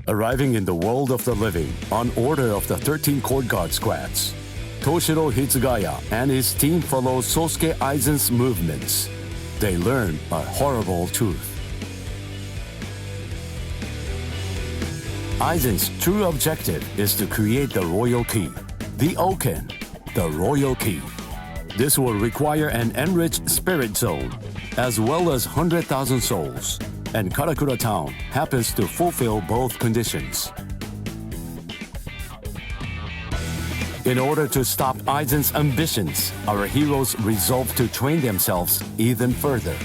Arriving in the world of the living on order of the 13 Court Guard squads, Toshiro Hitsugaya and his team follow Sosuke Aizen's movements. They learn a horrible truth. Aizen's true objective is to create the royal key, the Oken, the royal key. This will require an enriched spirit zone, as well as 100,000 souls, and Karakura Town happens to fulfill both conditions. In order to stop Aizen's ambitions, our heroes resolve to train themselves even further.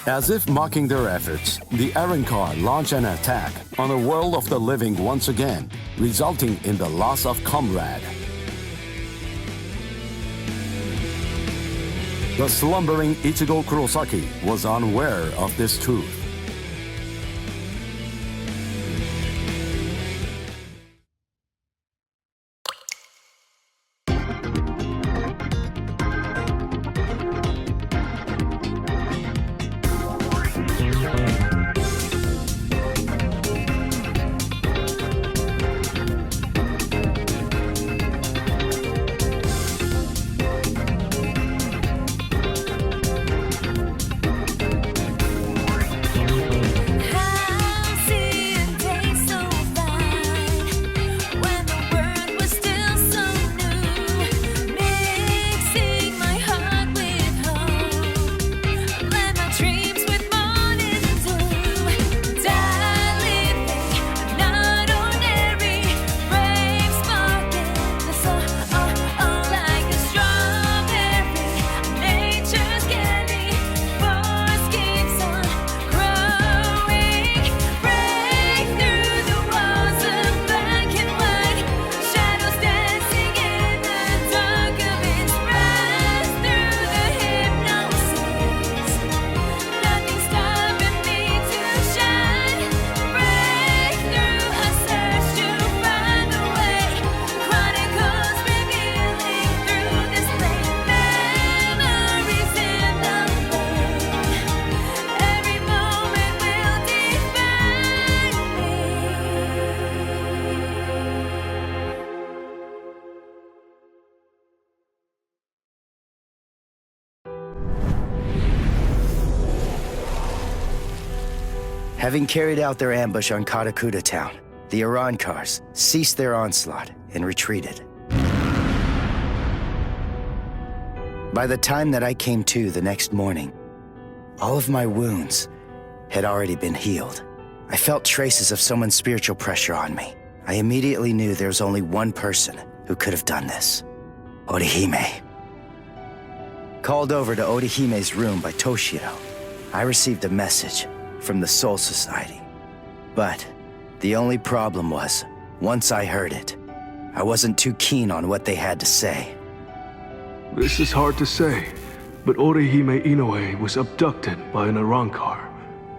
As if mocking their efforts, the Arrancar launch an attack on a world of the living once again, resulting in the loss of Comrade. The slumbering Ichigo Kurosaki was unaware of this truth. Having carried out their ambush on Karakura Town, the Arrancars ceased their onslaught and retreated. By the time that I came to the next morning, all of my wounds had already been healed. I felt traces of someone's spiritual pressure on me. I immediately knew there was only one person who could have done this: Orihime. Called over to Orihime's room by Toshiro, I received a message from the Soul Society. But the only problem was, once I heard it, I wasn't too keen on what they had to say. This is hard to say, but Orihime Inoue was abducted by an Arrancar,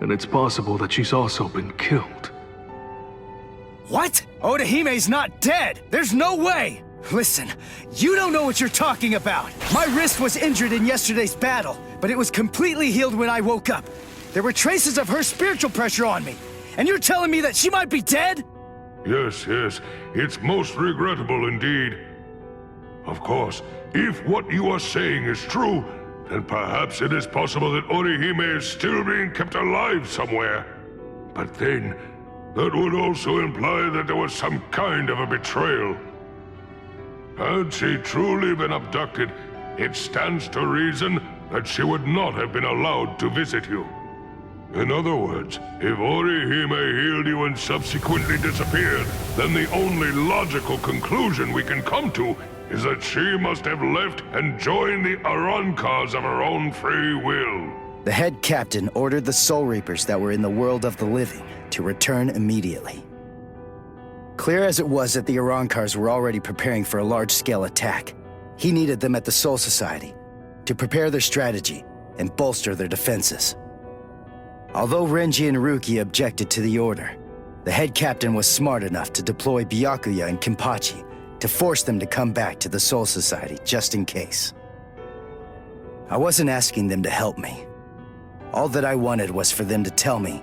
and it's possible that she's also been killed. What? Orihime's not dead! There's no way! Listen, you don't know what you're talking about! My wrist was injured in yesterday's battle, but it was completely healed when I woke up. There were traces of her spiritual pressure on me, and you're telling me that she might be dead? Yes, it's most regrettable indeed. Of course, if what you are saying is true, then perhaps it is possible that Orihime is still being kept alive somewhere. But then, that would also imply that there was some kind of a betrayal. Had she truly been abducted, it stands to reason that she would not have been allowed to visit you. In other words, if Orihime healed you and subsequently disappeared, then the only logical conclusion we can come to is that she must have left and joined the Arrancars of her own free will. The head captain ordered the Soul Reapers that were in the world of the living to return immediately. Clear as it was that the Arrancars were already preparing for a large-scale attack, he needed them at the Soul Society to prepare their strategy and bolster their defenses. Although Renji and Ruki objected to the order, the head captain was smart enough to deploy Byakuya and Kenpachi to force them to come back to the Soul Society just in case. I wasn't asking them to help me. All that I wanted was for them to tell me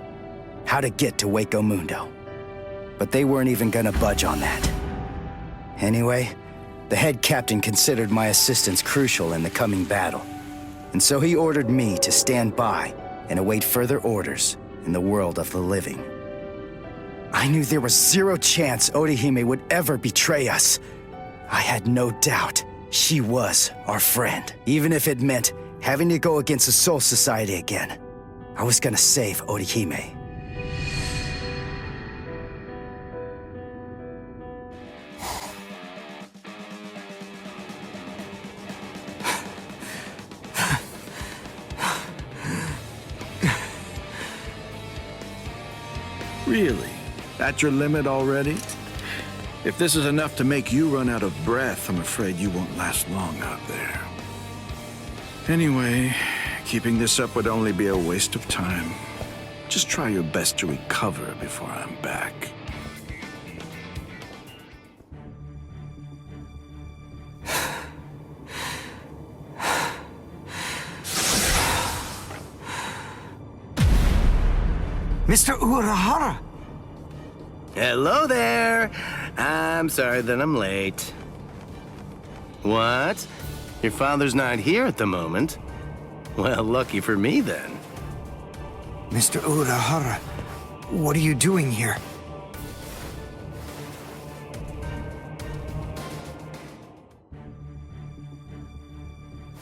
how to get to Hueco Mundo. But they weren't even gonna budge on that. Anyway, the head captain considered my assistance crucial in the coming battle, and so he ordered me to stand by and await further orders in the world of the living. I knew there was zero chance Orihime would ever betray us. I had no doubt she was our friend, even if it meant having to go against the Soul Society again. I was gonna save Orihime. Really? At your limit already? If this is enough to make you run out of breath, I'm afraid you won't last long out there. Anyway, keeping this up would only be a waste of time. Just try your best to recover before I'm back. Mr. Urahara! Hello there! I'm sorry that I'm late. What? Your father's not here at the moment? Well, lucky for me then. Mr. Urahara, what are you doing here?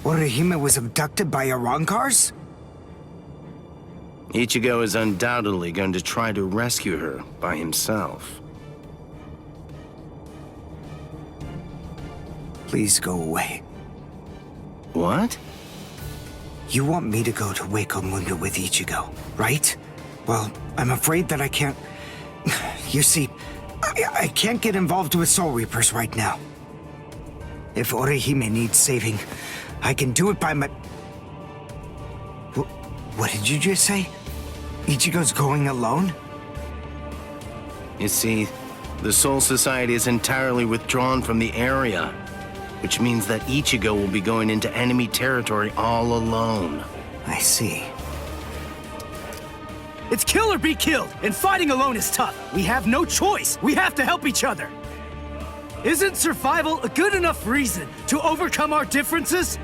Orihime was abducted by Arankars? Ichigo is undoubtedly going to try to rescue her by himself. Please go away. What? You want me to go to Hueco Mundo with Ichigo, right? Well, I'm afraid that I can't... You see, I can't get involved with Soul Reapers right now. If Orihime needs saving, I can do it by my... What did you just say? Ichigo's going alone? You see, the Soul Society is entirely withdrawn from the area, which means that Ichigo will be going into enemy territory all alone. I see. It's kill or be killed, and fighting alone is tough. We have no choice. We have to help each other. Isn't survival a good enough reason to overcome our differences?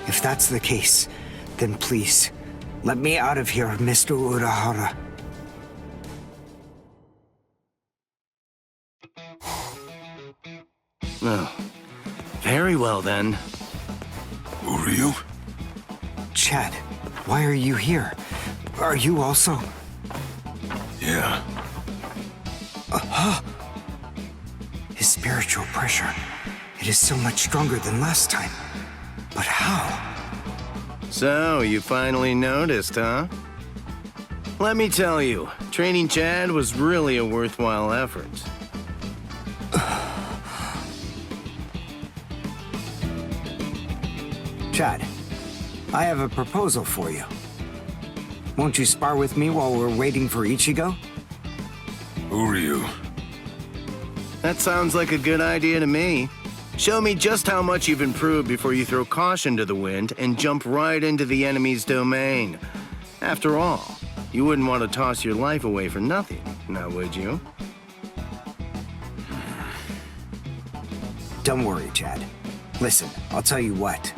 If that's the case, then please, let me out of here, Mr. Urahara. Oh, very well then. Who are you? Chad, why are you here? Are you also... Yeah. His spiritual pressure, it is so much stronger than last time. But how? So, you finally noticed, huh? Let me tell you, training Chad was really a worthwhile effort. Chad, I have a proposal for you. Won't you spar with me while we're waiting for Ichigo? Who are you? That sounds like a good idea to me. Show me just how much you've improved before you throw caution to the wind and jump right into the enemy's domain. After all, you wouldn't want to toss your life away for nothing, now would you? Don't worry, Chad. Listen, I'll tell you what.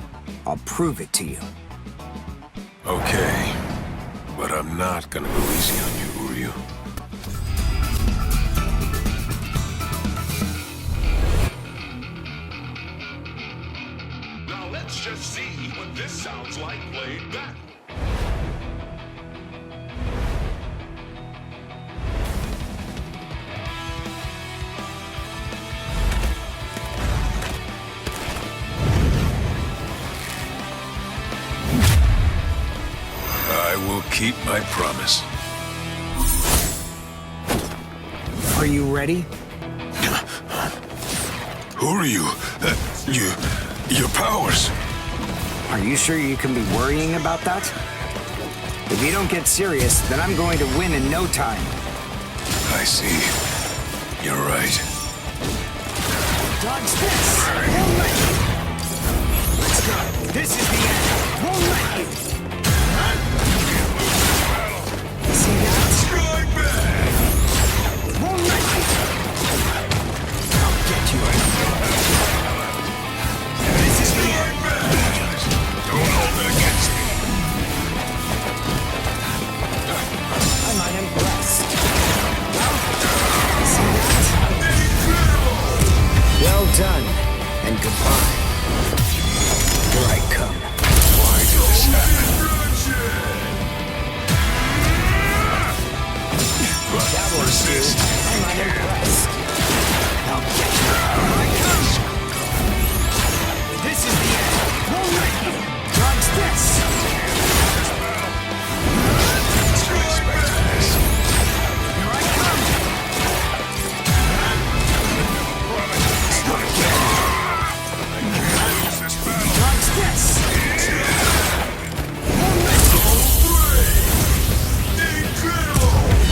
I'll prove it to you. Okay. But I'm not gonna go easy on you, Uryu. Now let's just see what this sounds like played back. I will keep my promise. Are you ready? Who are you? Your powers. Are you sure you can be worrying about that? If you don't get serious, then I'm going to win in no time. I see. You're right. Dodge this! Let's go! This Here I come. Why did this happen? Resist. I'm unimpressed. I'll get you. Here I come. This is the end. Won't let you. Dodge this. Here I come. Dodge this.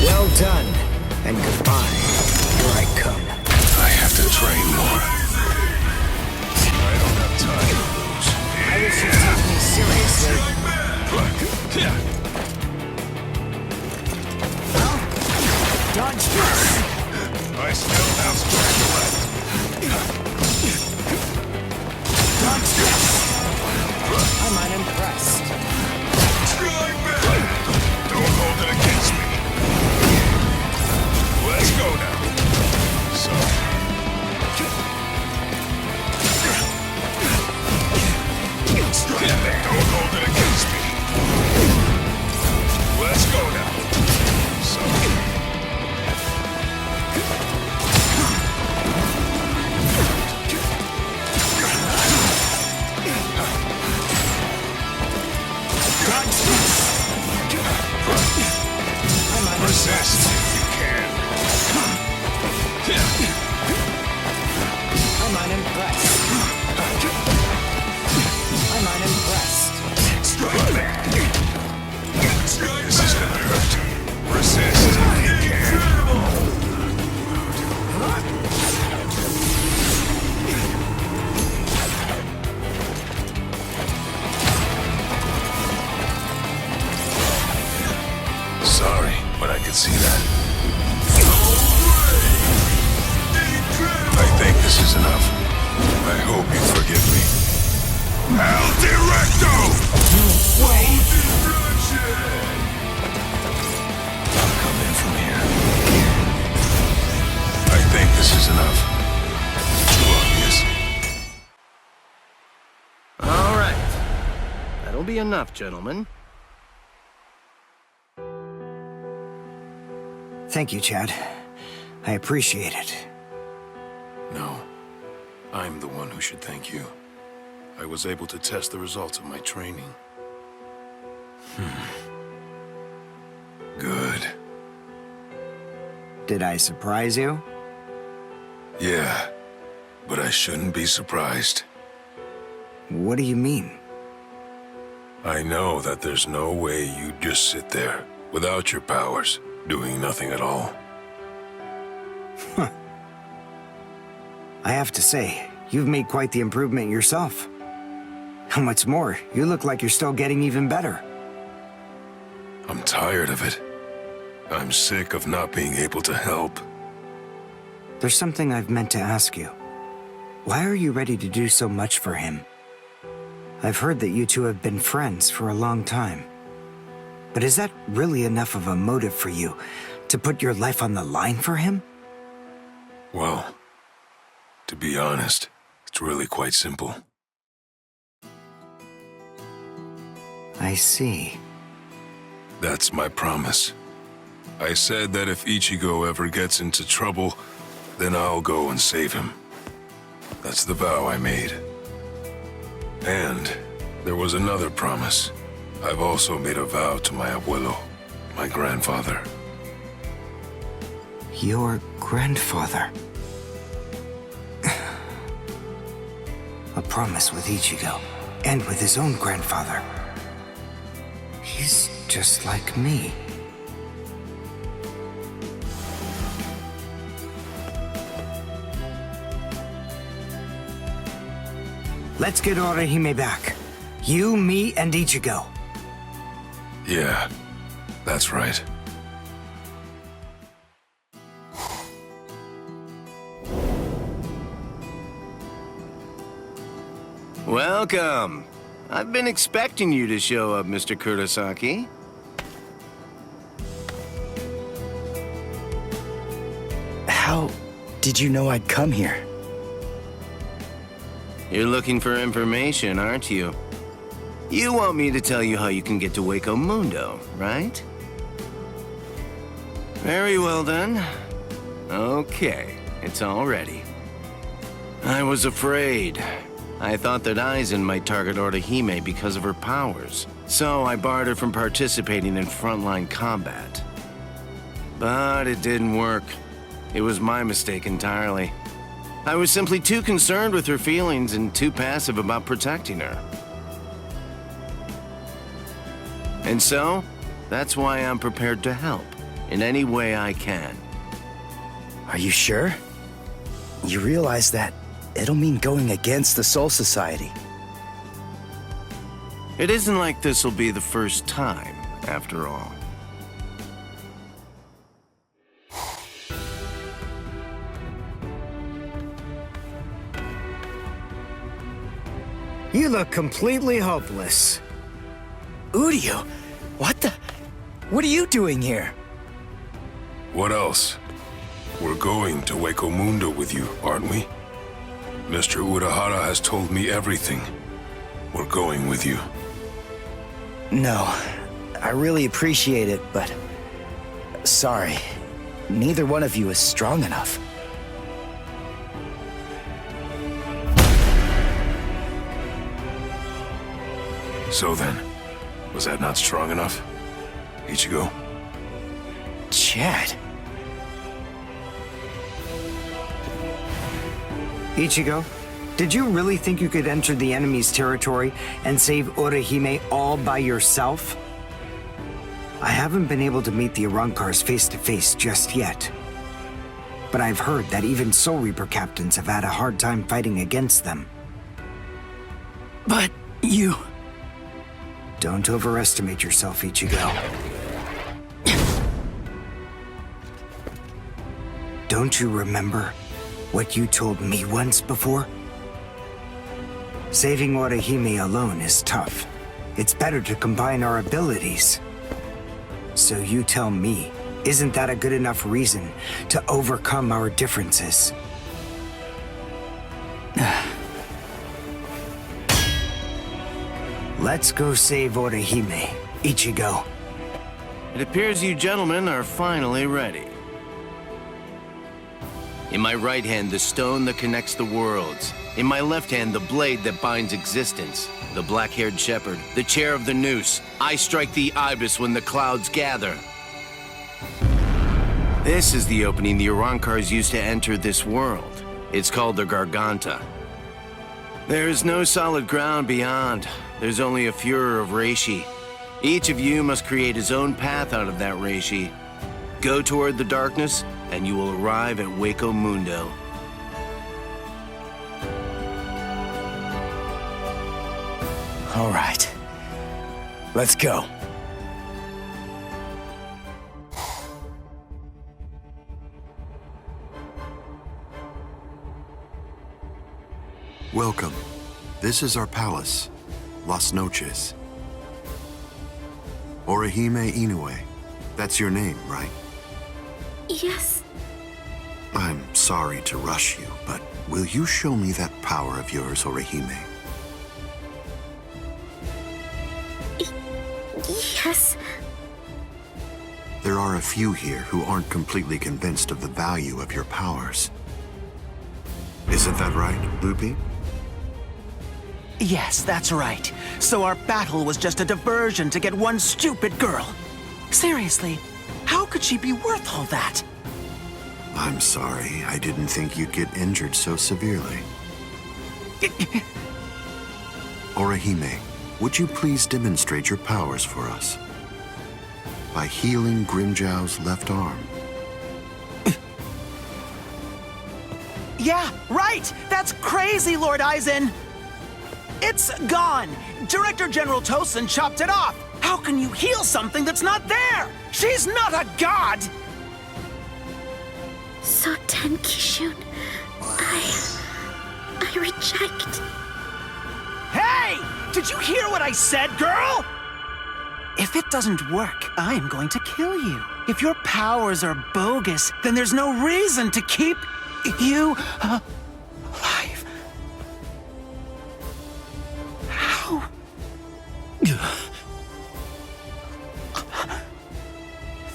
Well done, and goodbye. Here I come. I have to train more. I don't have time to lose. I wish you'd take me seriously. Well, dodge this. I still have strength left. Dodge this. I'm unimpressed. Don't hold it against me. Let's go now. So. Don't hold it against me. Let's go now. So. Resist if you can. I'm unimpressed. I'm unimpressed. This is gonna hurt. Resist if you can. Sorry, but I could see that. I think this is enough. I hope you forgive me. Al Directo! Wait. I'll come in from here. I think this is enough. Too obvious. All right. That'll be enough, gentlemen. Thank you, Chad. I appreciate it. No. I'm the one who should thank you. I was able to test the results of my training. Good. Did I surprise you? Yeah, but I shouldn't be surprised. What do you mean? I know that there's no way you'd just sit there, without your powers, doing nothing at all. I have to say, you've made quite the improvement yourself. And what's more, you look like you're still getting even better. I'm tired of it. I'm sick of not being able to help. There's something I've meant to ask you. Why are you ready to do so much for him? I've heard that you two have been friends for a long time. But is that really enough of a motive for you to put your life on the line for him? Well, to be honest, it's really quite simple. I see. That's my promise. I said that if Ichigo ever gets into trouble, then I'll go and save him. That's the vow I made. And there was another promise. I've also made a vow to my abuelo, my grandfather. Your grandfather. A promise with Ichigo, and with his own grandfather. He's just like me. Let's get Orihime back. You, me, and Ichigo. Yeah, that's right. Welcome. I've been expecting you to show up, Mr. Kurosaki. How did you know I'd come here? You're looking for information, aren't you? You want me to tell you how you can get to Hueco Mundo, right? Very well then. Okay, it's all ready. I was afraid. I thought that Aizen might target Orihime because of her powers, so I barred her from participating in frontline combat. But it didn't work. It was my mistake entirely. I was simply too concerned with her feelings and too passive about protecting her. And so, that's why I'm prepared to help in any way I can. Are you sure? You realize that it'll mean going against the Soul Society. It isn't like this will be the first time, after all. You look completely hopeless. Uryu, what are you doing here? What else? We're going to Hueco Mundo with you, aren't we? Mr. Urahara has told me everything. We're going with you. No, I really appreciate it, but sorry. Neither one of you is strong enough. So then, was that not strong enough? Ichigo? Chad. Ichigo, did you really think you could enter the enemy's territory and save Orihime all by yourself? I haven't been able to meet the Arankars face-to-face just yet. But I've heard that even Soul Reaper captains have had a hard time fighting against them. But you... Don't overestimate yourself, Ichigo. Don't you remember what you told me once before? Saving Orihime alone is tough. It's better to combine our abilities. So you tell me, isn't that a good enough reason to overcome our differences? Let's go save Orihime, Ichigo. It appears you gentlemen are finally ready. In my right hand, the stone that connects the worlds. In my left hand, the blade that binds existence. The black-haired shepherd, the chair of the noose. I strike the ibis when the clouds gather. This is the opening the Arankars used to enter this world. It's called the Garganta. There's no solid ground beyond. There's only a furor of reishi. Each of you must create his own path out of that reishi. Go toward the darkness, and you will arrive at Hueco Mundo. All right. Let's go. Welcome. This is our palace, Las Noches. Orihime Inoue. That's your name, right? Yes. I'm sorry to rush you, but will you show me that power of yours, Orihime? Yes. There are a few here who aren't completely convinced of the value of your powers. Isn't that right, Lupi? Yes, that's right. So our battle was just a diversion to get one stupid girl. Seriously, how could she be worth all that? I'm sorry. I didn't think you'd get injured so severely. Orihime, would you please demonstrate your powers for us? By healing Grimjow's left arm. Yeah, right! That's crazy, Lord Aizen! It's gone! Director General Tosin chopped it off! How can you heal something that's not there? She's not a god! So Tenkishun, I reject. Hey! Did you hear what I said, girl? If it doesn't work, I am going to kill you. If your powers are bogus, then there's no reason to keep you alive.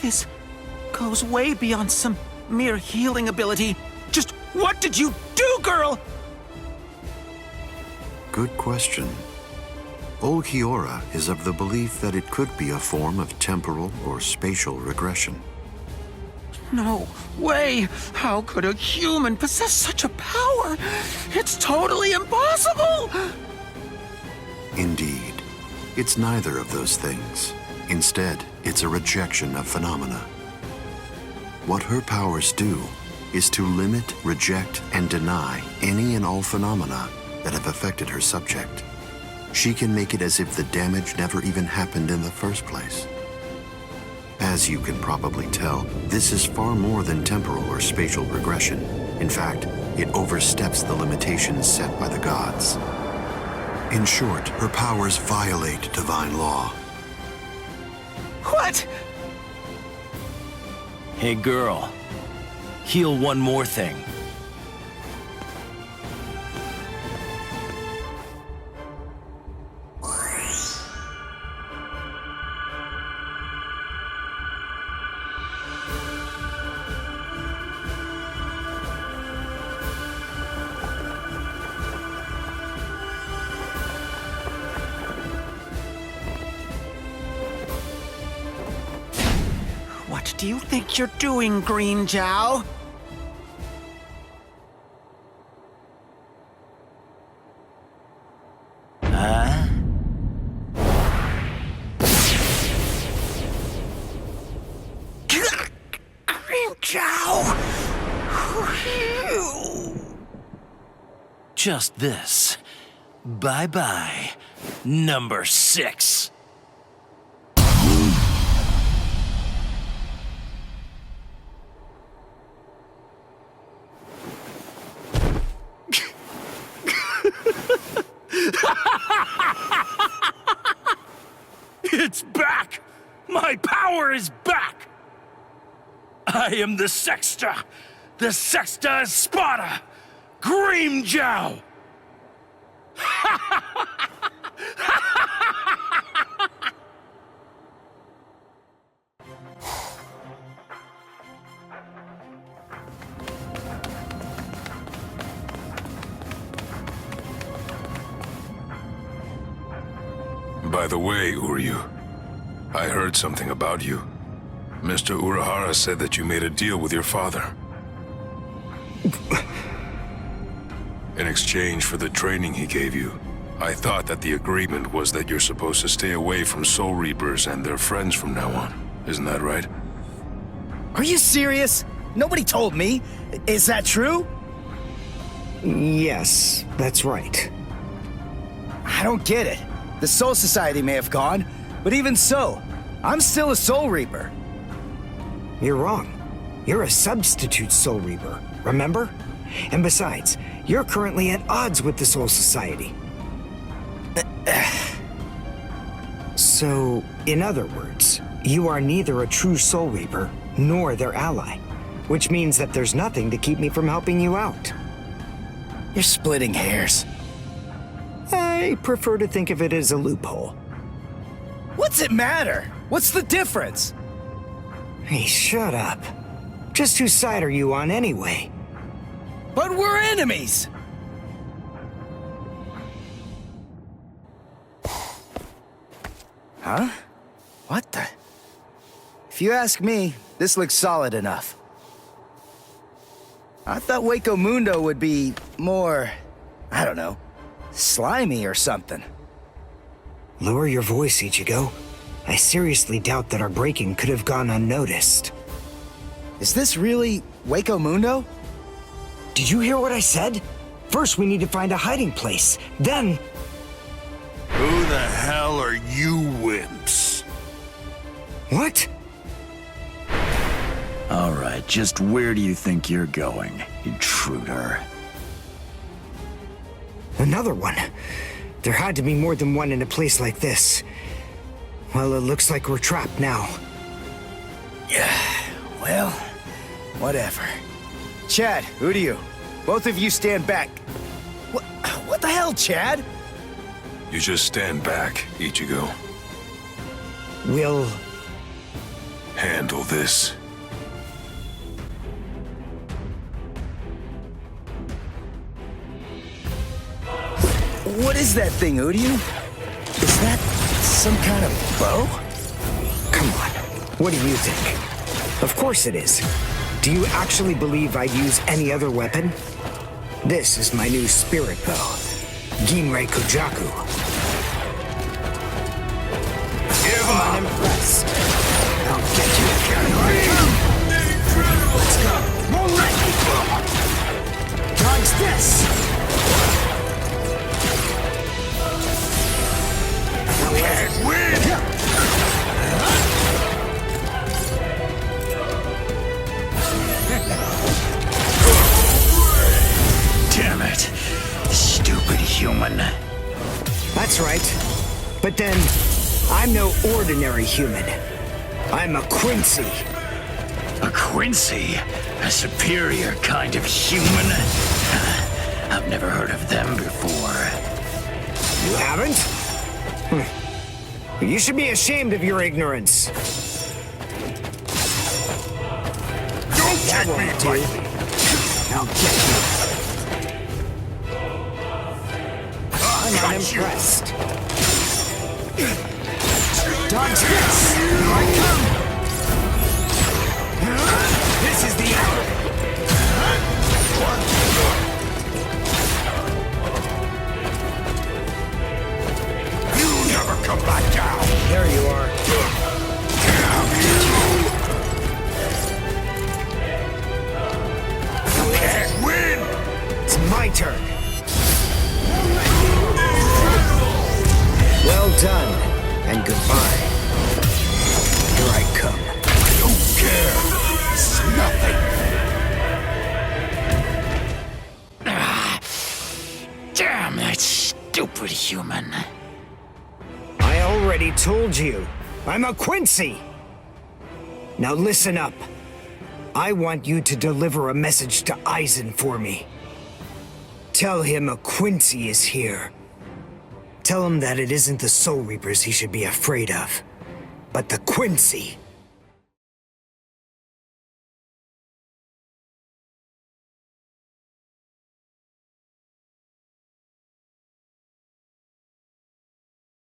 This goes way beyond some mere healing ability. Just what did you do, girl? Good question. Olkiora is of the belief that it could be a form of temporal or spatial regression. No way! How could a human possess such a power? It's totally impossible! Indeed. It's neither of those things. Instead, it's a rejection of phenomena. What her powers do is to limit, reject, and deny any and all phenomena that have affected her subject. She can make it as if the damage never even happened in the first place. As you can probably tell, this is far more than temporal or spatial regression. In fact, it oversteps the limitations set by the gods. In short, her powers violate divine law. What? Hey girl, heal one more thing. What do you think you're doing, Green Jow? Huh? Green Jow! Just this. Bye-bye, number 6. It's back! My power is back! I am the Sexta Espada, Grimmjow! By the way, Uryu, I heard something about you. Mr. Urahara said that you made a deal with your father. In exchange for the training he gave you, I thought that the agreement was that you're supposed to stay away from Soul Reapers and their friends from now on. Isn't that right? Are you serious? Nobody told me. Is that true? Yes, that's right. I don't get it. The Soul Society may have gone, but even so, I'm still a Soul Reaper. You're wrong. You're a substitute Soul Reaper, remember? And besides, you're currently at odds with the Soul Society. So, in other words, you are neither a true Soul Reaper nor their ally, which means that there's nothing to keep me from helping you out. You're splitting hairs. I prefer to think of it as a loophole. What's it matter? What's the difference? Hey, shut up. Just whose side are you on anyway? But we're enemies! Huh? What the? If you ask me, this looks solid enough. I thought Hueco Mundo would be more, I don't know, slimy or something. Lower your voice, Ichigo. I seriously doubt that our breaking could have gone unnoticed. Is this really Hueco Mundo? Did you hear what I said? First, we need to find a hiding place. Then... Who the hell are you wimps? What? All right, just where do you think you're going, intruder? Another one. There had to be more than one in a place like this. Well, it looks like we're trapped now. Yeah, well, whatever. Chad, Uryu, both of you stand back. What the hell, Chad? You just stand back, Ichigo. We'll handle this. What is that thing, Uryu? Is that some kind of bow? Come on. What do you think? Of course it is. Do you actually believe I'd use any other weapon? This is my new spirit bow. Ginrei Kujaku. I'm impressed. I'll get you again. Let's go. More ready. Dodge this. Damn it. Stupid human. That's right. But then, I'm no ordinary human. I'm a Quincy. A Quincy? A superior kind of human? I've never heard of them before. You haven't? You should be ashamed of your ignorance. Don't take me, dude. I'll get you. I'm unimpressed. Dodge this! Here I come! This is the hour! You never come back down! There you are. You can't win! It's my turn. Well done, and goodbye. Here I come. I don't care! This is nothing! Damn that stupid human! I already told you, I'm a Quincy! Now listen up. I want you to deliver a message to Aizen for me. Tell him a Quincy is here. Tell him that it isn't the Soul Reapers he should be afraid of, but the Quincy.